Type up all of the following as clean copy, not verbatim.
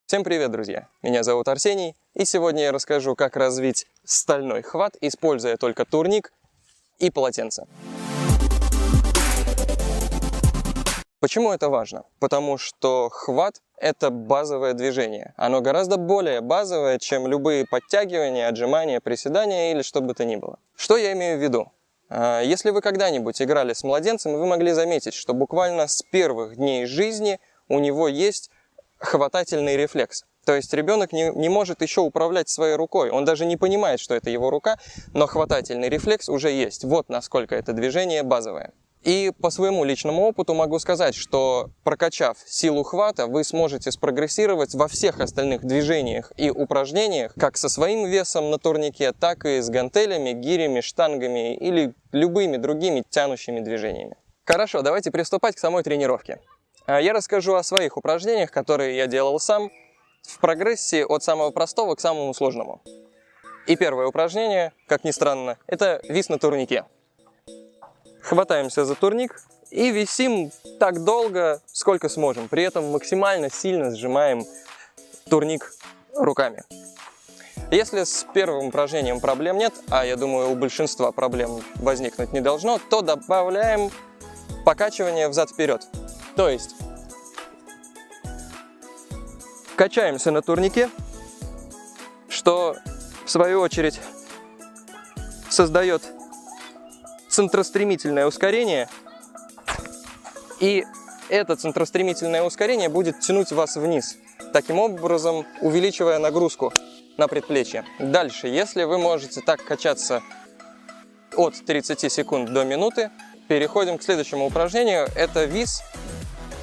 Всем привет, друзья! Меня зовут Арсений, и сегодня я расскажу, как развить стальной хват, используя только турник и полотенце. Почему это важно? Потому что хват – это базовое движение. Оно гораздо более базовое, чем любые подтягивания, отжимания, приседания или что бы то ни было. Что я имею в виду? Если вы когда-нибудь играли с младенцем, вы могли заметить, что буквально с первых дней жизни у него есть хватательный рефлекс. То есть ребенок не может еще управлять своей рукой. Он даже не понимает, что это его рука, но хватательный рефлекс уже есть. Вот насколько это движение базовое. И по своему личному опыту могу сказать, что прокачав силу хвата, вы сможете спрогрессировать во всех остальных движениях и упражнениях, как со своим весом на турнике, так и с гантелями, гирями, штангами или любыми другими тянущими движениями. Хорошо, давайте приступать к самой тренировке. Я расскажу о своих упражнениях, которые я делал сам, в прогрессии от самого простого к самому сложному. И первое упражнение, как ни странно, это вис на турнике. Хватаемся за турник и висим так долго, сколько сможем. При этом максимально сильно сжимаем турник руками. Если с первым упражнением проблем нет, а я думаю, у большинства проблем возникнуть не должно, то добавляем покачивание взад-вперед. То есть качаемся на турнике, что в свою очередь создает центростремительное ускорение, и это центростремительное ускорение будет тянуть вас вниз, таким образом увеличивая нагрузку на предплечье. Дальше, если вы можете так качаться от 30 секунд до минуты, переходим к следующему упражнению. Это вис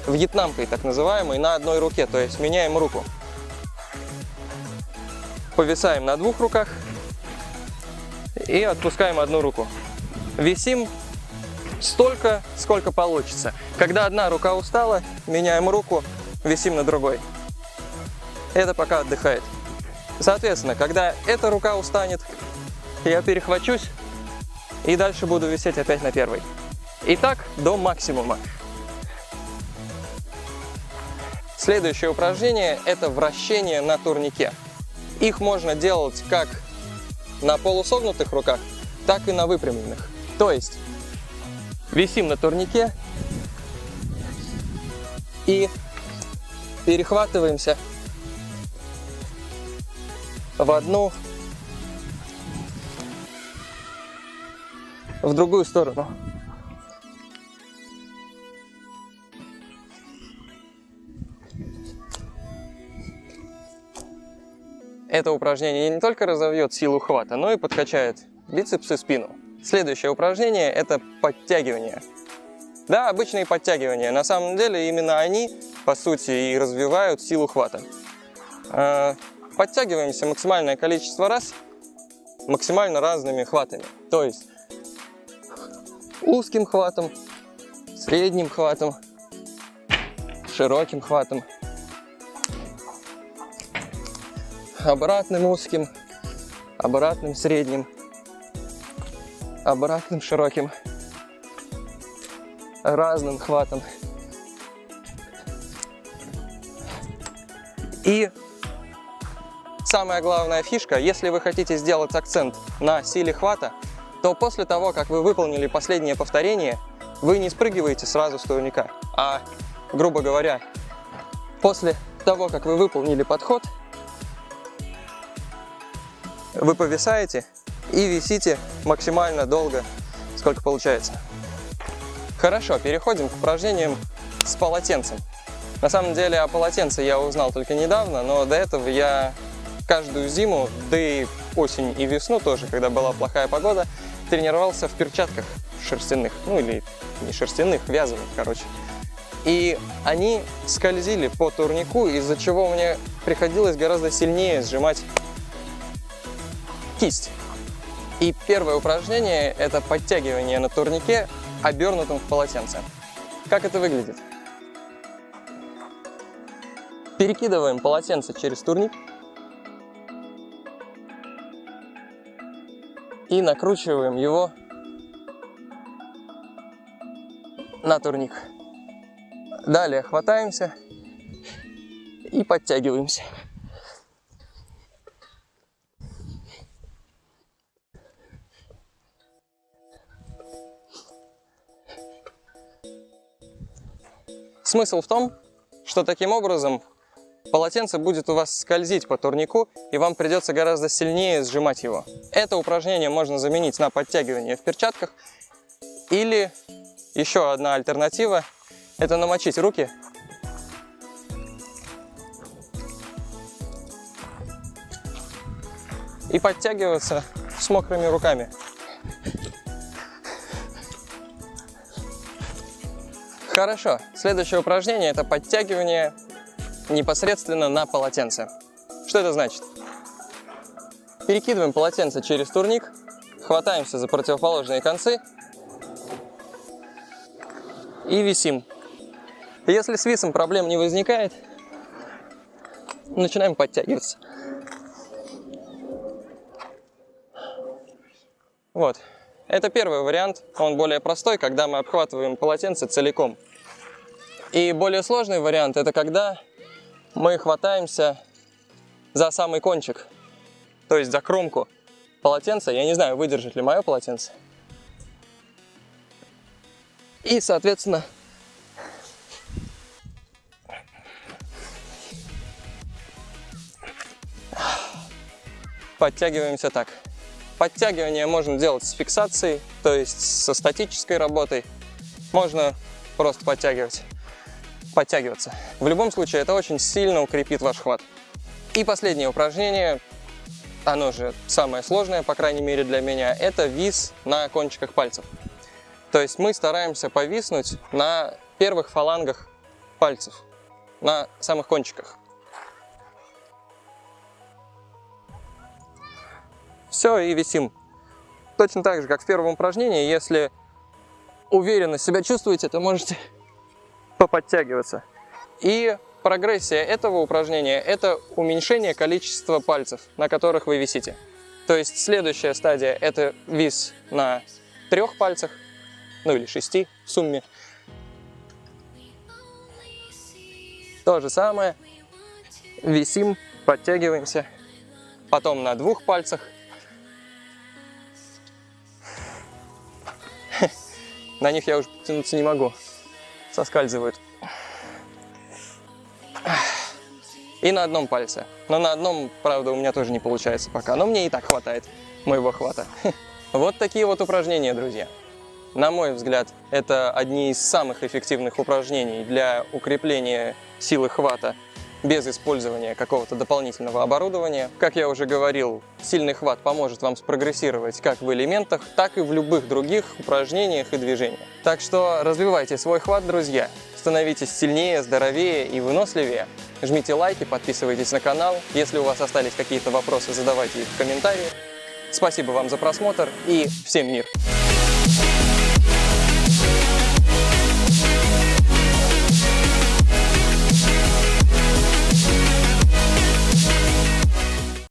вьетнамкой, так называемой, на одной руке, то есть меняем руку. Повисаем на двух руках и отпускаем одну руку. Висим столько, сколько получится. Когда одна рука устала, меняем руку, висим на другой. Это пока отдыхает. Соответственно, когда эта рука устанет, я перехвачусь и дальше буду висеть опять на первой. И так до максимума. Следующее упражнение – это вращение на турнике. Их можно делать как на полусогнутых руках, так и на выпрямленных. То есть висим на турнике и перехватываемся в одну, в другую сторону. Это упражнение не только разовьет силу хвата, но и подкачает бицепс и спину. Следующее упражнение – это подтягивание. Да, обычные подтягивания. На самом деле именно они, по сути, и развивают силу хвата. Подтягиваемся максимальное количество раз, максимально разными хватами. То есть узким хватом, средним хватом, широким хватом, обратным узким, обратным средним, обратным широким, разным хватом. И самая главная фишка, если вы хотите сделать акцент на силе хвата, то после того, как вы выполнили последнее повторение, вы не спрыгиваете сразу с турника, а, грубо говоря, после того, как вы выполнили подход, вы повисаете и висите максимально долго, сколько получается. Хорошо, переходим к упражнениям с полотенцем. На самом деле о полотенце я узнал только недавно, но до этого я каждую зиму, да и осень и весну тоже, когда была плохая погода, тренировался в перчатках шерстяных, ну или не шерстяных, вязаных, короче. И они скользили по турнику, из-за чего мне приходилось гораздо сильнее сжимать кисть. И первое упражнение – это подтягивание на турнике, обернутом в полотенце. Как это выглядит? Перекидываем полотенце через турник и накручиваем его на турник. Далее хватаемся И подтягиваемся. Смысл в том, что таким образом полотенце будет у вас скользить по турнику, и вам придется гораздо сильнее сжимать его. Это упражнение можно заменить на подтягивание в перчатках. Или еще одна альтернатива – это намочить руки. И подтягиваться с мокрыми руками. Хорошо. Следующее упражнение – это подтягивание непосредственно на полотенце. Что это значит? Перекидываем полотенце через турник, хватаемся за противоположные концы и висим. Если с висом проблем не возникает, начинаем подтягиваться. Вот. Это первый вариант, он более простой, когда мы обхватываем полотенце целиком. И более сложный вариант – это когда мы хватаемся за самый кончик, то есть за кромку полотенца. Я не знаю, выдержит ли мое полотенце. И, соответственно, подтягиваемся так. Подтягивание можно делать с фиксацией, то есть со статической работой. Можно просто подтягиваться. В любом случае, это очень сильно укрепит ваш хват. И последнее упражнение, оно же самое сложное, по крайней мере для меня, это вис на кончиках пальцев. То есть мы стараемся повиснуть на первых фалангах пальцев, на самых кончиках. Все, и висим. Точно так же, как в первом упражнении, если уверенно себя чувствуете, то можете поподтягиваться. И прогрессия этого упражнения – это уменьшение количества пальцев, на которых вы висите. То есть следующая стадия – это вис на 3 пальцах, ну или 6 в сумме. То же самое. Висим, подтягиваемся. Потом на 2 пальцах. На них я уже потянуться не могу. Соскальзывают. И на 1 пальце. Но на 1, правда, у меня тоже не получается пока. Но мне и так хватает моего хвата. Вот такие вот упражнения, друзья. На мой взгляд, это одни из самых эффективных упражнений для укрепления силы хвата без использования какого-то дополнительного оборудования. Как я уже говорил, сильный хват поможет вам спрогрессировать как в элементах, так и в любых других упражнениях и движениях. Так что развивайте свой хват, друзья. Становитесь сильнее, здоровее и выносливее. Жмите лайки, подписывайтесь на канал. Если у вас остались какие-то вопросы, задавайте их в комментариях. Спасибо вам за просмотр и всем мир!